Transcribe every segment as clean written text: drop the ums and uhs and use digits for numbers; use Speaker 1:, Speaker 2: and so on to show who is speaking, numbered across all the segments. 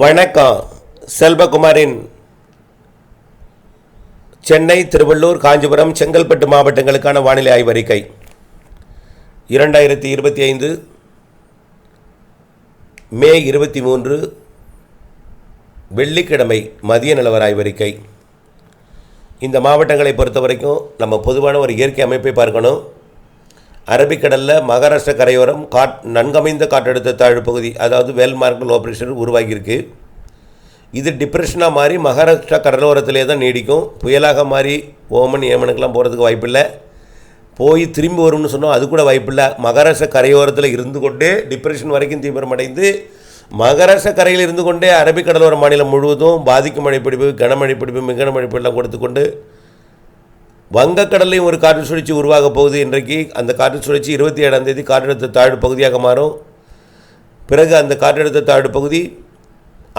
Speaker 1: வணக்கம். செல்வகுமாரின் சென்னை, திருவள்ளூர், காஞ்சிபுரம், செங்கல்பட்டு மாவட்டங்களுக்கான வானிலை ஆய்வறிக்கை 2025 மே 23 வெள்ளிக்கிழமை மதிய நிலவர ஆய்வறிக்கை. இந்த மாவட்டங்களை பொறுத்த வரைக்கும் நம்ம பொதுவான ஒரு இயற்கை அமைப்பை பார்க்கணும். அரபிக்கடலில் மகாராஷ்டிரா கரையோரம் நன்கமைந்த காற்றழுத்த தாழ்வு பகுதி, அதாவது வேல்மார்க் லோ ப்ரெஷர் உருவாகியிருக்கு. இது டிப்ரெஷனாக மாறி மகாராஷ்டிரா கடலோரத்திலே தான் நீடிக்கும். புயலாக மாறி ஓமன் ஏமனுக்கெலாம் போகிறதுக்கு வாய்ப்பில்லை. போய் திரும்பி வரும்னு சொன்னோம், அது கூட வாய்ப்பில்லை. மகாராஷ்டிரா கரையோரத்தில் இருந்து கொண்டே டிப்ரெஷன் வரைக்கும் தீவிரமடைந்து மகாராஷ்டிரா கரையில் இருந்து கொண்டே அரபிக்கடலோர மாநிலம் முழுவதும் பாதிக்கும் மழைப்பிடிப்பு, கனமழை பிடிப்பு, மிக மழைப்பெல்லாம் கொடுத்து கொண்டு வங்கக்கடலையும் ஒரு காற்று சுழற்சி உருவாக போகுது. இன்றைக்கு அந்த காற்று சுழற்சி 27ஆம் தேதி காற்றழுத்த தாழ்வு பகுதியாக மாறும். பிறகு அந்த காற்றழுத்த தாழ்வு பகுதி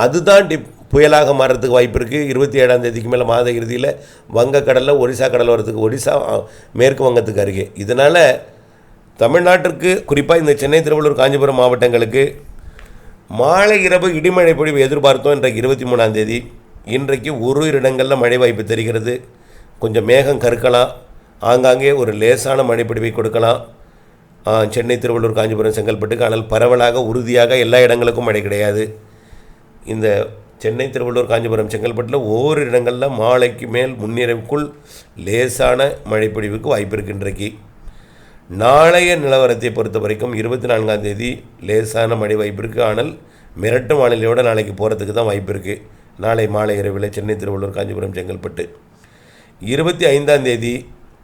Speaker 1: அதுதான் புயலாக மாறுறதுக்கு வாய்ப்பு இருக்குது. 27ஆம் தேதிக்கு மேலே மாத இறுதியில் வங்கக்கடலில் ஒரிசா கடலோரத்துக்கு, ஒரிசா மேற்கு வங்கத்துக்கு அருகே. இதனால் தமிழ்நாட்டிற்கு, குறிப்பாக இந்த சென்னை, திருவள்ளூர், காஞ்சிபுரம் மாவட்டங்களுக்கு மாலை இரவு இடிமழை பொழிவு எதிர்பார்த்தோம். இன்றைக்கு 23ஆம் தேதி. இன்றைக்கு ஒரு இடங்களில் மழை வாய்ப்பு தெரிகிறது. கொஞ்சம் மேகம் கருக்கலாம், ஆங்காங்கே ஒரு லேசான மழைப்பிடிவை கொடுக்கலாம் சென்னை, திருவள்ளூர், காஞ்சிபுரம், செங்கல்பட்டுக்கு. ஆனால் பரவலாக உறுதியாக எல்லா இடங்களுக்கும் மழை கிடையாது. இந்த சென்னை, திருவள்ளூர், காஞ்சிபுரம், செங்கல்பட்டில் ஓரிரு இடங்களில் மாலைக்கு மேல் முன்னிரவுக்குள் லேசான மழைப்பிடிவுக்கு வாய்ப்பு இருக்குது. இன்றைக்கு நாளைய நிலவரத்தை பொறுத்த வரைக்கும் 24ஆம் தேதி லேசான மழை வாய்ப்பு இருக்குது. ஆனால் மிரட்டு வானிலையோடு நாளைக்கு போகிறதுக்கு தான் வாய்ப்பு இருக்குது. நாளை மாலை இரவில் சென்னை, திருவள்ளூர், காஞ்சிபுரம், செங்கல்பட்டு. 25ஆம் தேதி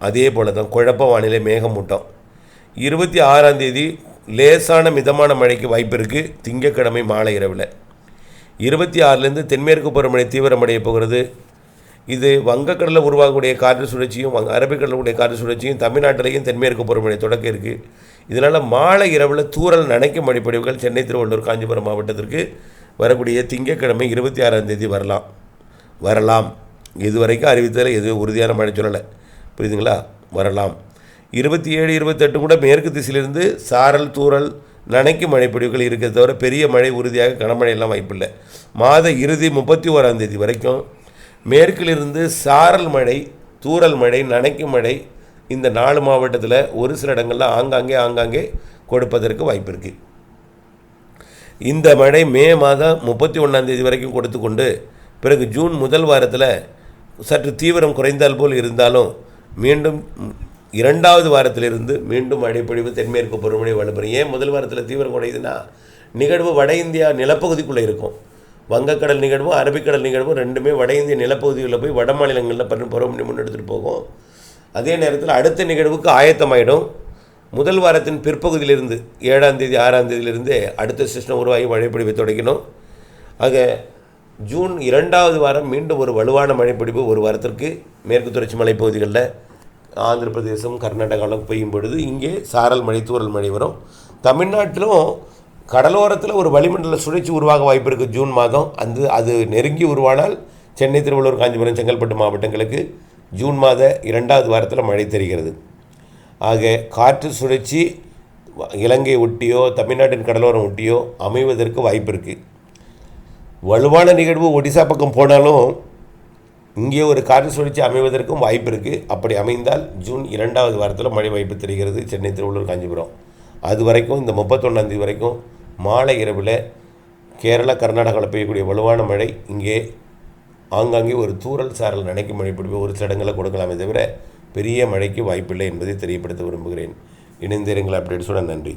Speaker 1: அதே போல் தான் குழப்ப வானிலை, மேகமூட்டம். 26ஆம் தேதி லேசான மிதமான மழைக்கு வாய்ப்பு இருக்குது திங்கட்கிழமை மாலை இரவில். 26லேருந்து தென்மேற்கு பருவமழை தீவிரமடைய போகிறது. இது வங்கக்கடலில் உருவாகக்கூடிய காற்று சுழற்சியும் அரபிக்கடலுடைய காற்று சுழற்சியும் தமிழ்நாட்டிலையும் தென்மேற்கு பருவமழை தொடக்க இருக்குது. இதனால் மாலை இரவில் தூறல் நனைக்கும் மழைப்பொழிவுகள் சென்னை, திருவள்ளூர், காஞ்சிபுரம் மாவட்டத்திற்கு வரக்கூடிய திங்கட்கிழமை 26ஆம் தேதி வரலாம். இதுவரைக்கும் அறிவித்ததில் எதுவும் உறுதியான மழை சொல்லலை, புரியுதுங்களா? வரலாம். 27, 28 கூட மேற்கு திசையிலிருந்து சாரல், தூறல், நனைக்கும் மழைப்பொழிவுகள் இருக்கிறத தவிர பெரிய மழை, உறுதியாக கனமழையெல்லாம் வாய்ப்பில்லை. மாத இறுதி 31ஆம் தேதி வரைக்கும் மேற்கிலிருந்து சாரல் மழை, தூறல் மழை, நனைக்கும் மழை இந்த 4 மாவட்டத்தில் ஒரு சில இடங்களில் ஆங்காங்கே கொடுப்பதற்கு வாய்ப்பு இருக்குது. இந்த மழை மே மாதம் 31ஆம் தேதி வரைக்கும் கொடுத்து கொண்டு பிறகு ஜூன் முதல் வாரத்தில் சற்று தீவிரம் குறைந்தால் போல் இருந்தாலும் மீண்டும் 2வது வாரத்திலிருந்து மீண்டும் மழைப்பொழிவு தென்மேற்கு பருவமழை வலுப்பெறும். ஏன் முதல் வாரத்தில் தீவிரம் குறையுதுன்னா, நிகழ்வு வட இந்தியா நிலப்பகுதிக்குள்ளே இருக்கும். வங்கக்கடல் நிகழ்வும் அரபிக்கடல் நிகழ்வும் ரெண்டுமே வட இந்திய நிலப்பகுதிகளில் போய் வட மாநிலங்களில் பருவமழை முன்னெடுத்துகிட்டு போகும். அதே நேரத்தில் அடுத்த நிகழ்வுக்கு ஆயத்தமாயிடும். முதல் வாரத்தின் பிற்பகுதியிலிருந்து 7ஆம் தேதி 6ஆம் தேதியிலிருந்தே அடுத்த சிஸ்டம் உருவாகி மழைப்பொழிவை தொடங்கினோம். ஆக ஜூன் 2வது வாரம் மீண்டும் ஒரு வலுவான மழைப்பிடிப்பு ஒரு வாரத்திற்கு மேற்கு தொடர்ச்சி மலைப்பகுதிகளில் ஆந்திர பிரதேசம், கர்நாடகாவில் பெய்யும் பொழுது இங்கே சாரல் மழை, தூறல் மழை வரும். தமிழ்நாட்டிலும் கடலோரத்தில் ஒரு வளிமண்டல சுழற்சி உருவாக வாய்ப்பு இருக்குது ஜூன் மாதம். அது நெருங்கி உருவானால் சென்னை, திருவள்ளூர், காஞ்சிபுரம், செங்கல்பட்டு மாவட்டங்களுக்கு ஜூன் மாத 2வது வாரத்தில் மழை தெரிகிறது. ஆக காற்று சுழற்சி இலங்கை ஒட்டியோ தமிழ்நாட்டின் கடலோரம் ஒட்டியோ அமைவதற்கு வாய்ப்பு இருக்குது. வலுவான நிகழ்வு ஒடிசா பக்கம் போனாலும் இங்கே ஒரு காற்று சுழற்சி அமைவதற்கும் வாய்ப்பு இருக்குது. அப்படி அமைந்தால் ஜூன் 2வது வாரத்தில் மழை வாய்ப்பு தெரிகிறது சென்னை, திருவள்ளூர், காஞ்சிபுரம். அது வரைக்கும் இந்த 31ஆம் தேதி வரைக்கும் மாலை இரவில் கேரளா, கர்நாடகாவில் பெய்யக்கூடிய வலுவான மழை இங்கே ஆங்காங்கே ஒரு தூறல், சாரல், நனைக்கும் மழை பிடிப்பு ஒரு சில இடங்களில் கொடுக்கலாமே தவிர பெரிய மழைக்கு வாய்ப்பில்லை என்பதை தெரியப்படுத்த விரும்புகிறேன். இணைந்திருங்கள். அப்டேட்ஸோட நன்றி.